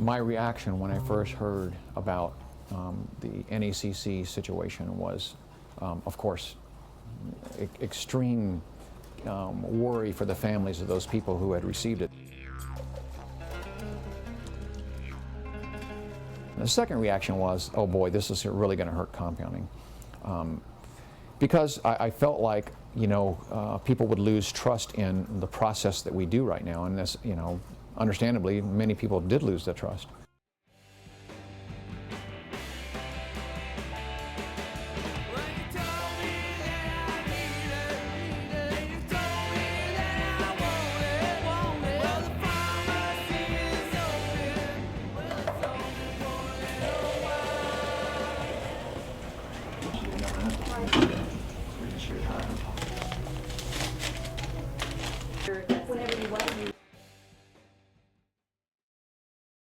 My reaction when I first heard about the NACC situation was, of course, extreme worry for the families of those people who had received it. The second reaction was, oh boy, this is really going to hurt compounding. Because I felt like, people would lose trust in the process that we do right now, and this, understandably, many people did lose their trust.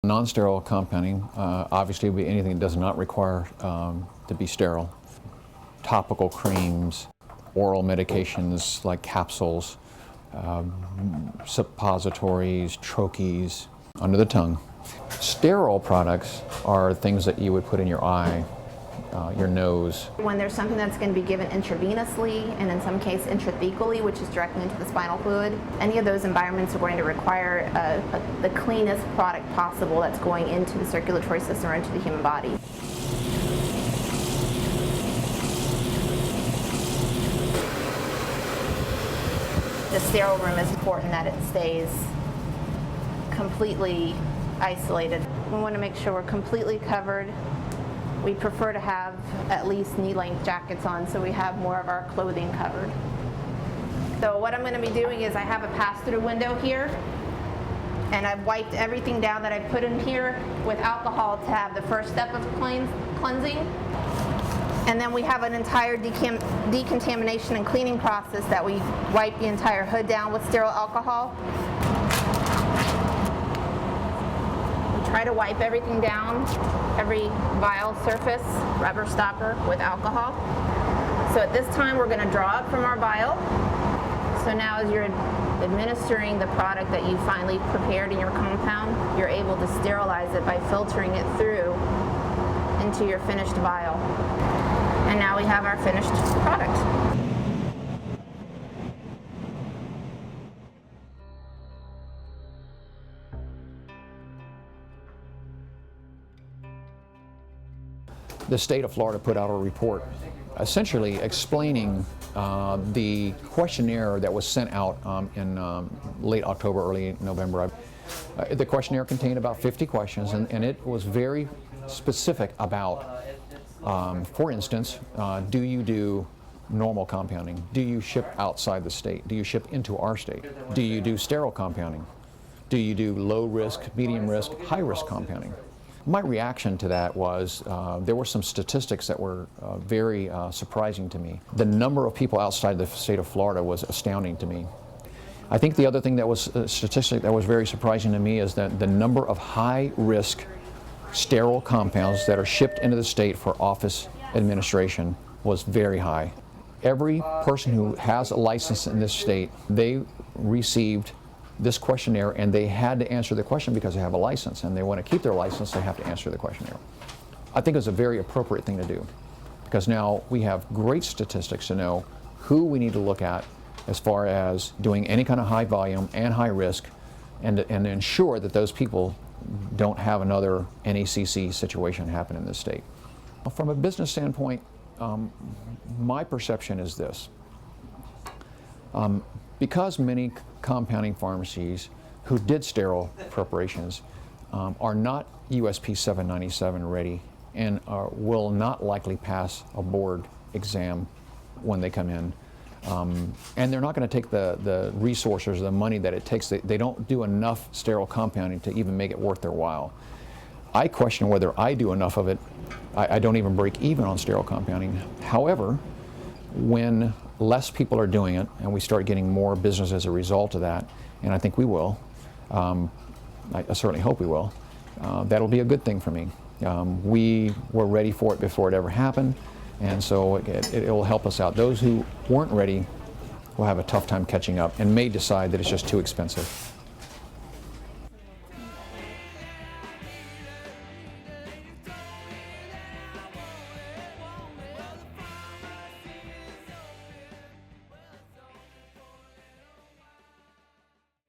Non-sterile compounding obviously would be anything that does not require to be sterile. Topical creams, oral medications like capsules, suppositories, troches, under the tongue. Sterile products are things that you would put in your eye, your nose. When there's something that's going to be given intravenously and in some case intrathecally, which is directly into the spinal fluid, any of those environments are going to require the cleanest product possible that's going into the circulatory system or into the human body. The sterile room is important that it stays completely isolated. We want to make sure we're completely covered. We prefer to have at least knee-length jackets on so we have more of our clothing covered. So what I'm going to be doing is I have a pass-through window here, and I've wiped everything down that I put in here with alcohol to have the first step of cleansing. And then we have an entire decontamination and cleaning process that we wipe the entire hood down with sterile alcohol. Try to wipe everything down, every vial surface, rubber stopper with alcohol. So at this time we're going to draw it from our vial. So now as you're administering the product that you finally prepared in your compound, you're able to sterilize it by filtering it through into your finished vial. And now we have our finished product. The state of Florida put out a report essentially explaining the questionnaire that was sent out in late October, early November. The questionnaire contained about 50 questions, and it was very specific about, for instance, do you do normal compounding? Do you ship outside the state? Do you ship into our state? Do you do sterile compounding? Do you do low risk, medium risk, high risk compounding? My reaction to that was there were some statistics that were very surprising to me. The number of people outside the state of Florida was astounding to me. I think the other thing that was a statistic that was very surprising to me is that the number of high-risk sterile compounds that are shipped into the state for office administration was very high. Every person who has a license in this state, they received this questionnaire, and they had to answer the question because they have a license, and they want to keep their license, they have to answer the questionnaire. I think it's a very appropriate thing to do, because now we have great statistics to know who we need to look at as far as doing any kind of high volume and high risk, and ensure that those people don't have another NACC situation happen in this state. From a business standpoint, my perception is this. Because many compounding pharmacies who did sterile preparations are not USP 797 ready and will not likely pass a board exam when they come in. And they're not going to take the resources, the money that it takes. They don't do enough sterile compounding to even make it worth their while. I question whether I do enough of it. I don't even break even on sterile compounding. However, when less people are doing it and we start getting more business as a result of that, and I think we will, I certainly hope we will, that'll be a good thing for me. We were ready for it before it ever happened, and so it will help us out. Those who weren't ready will have a tough time catching up and may decide that it's just too expensive.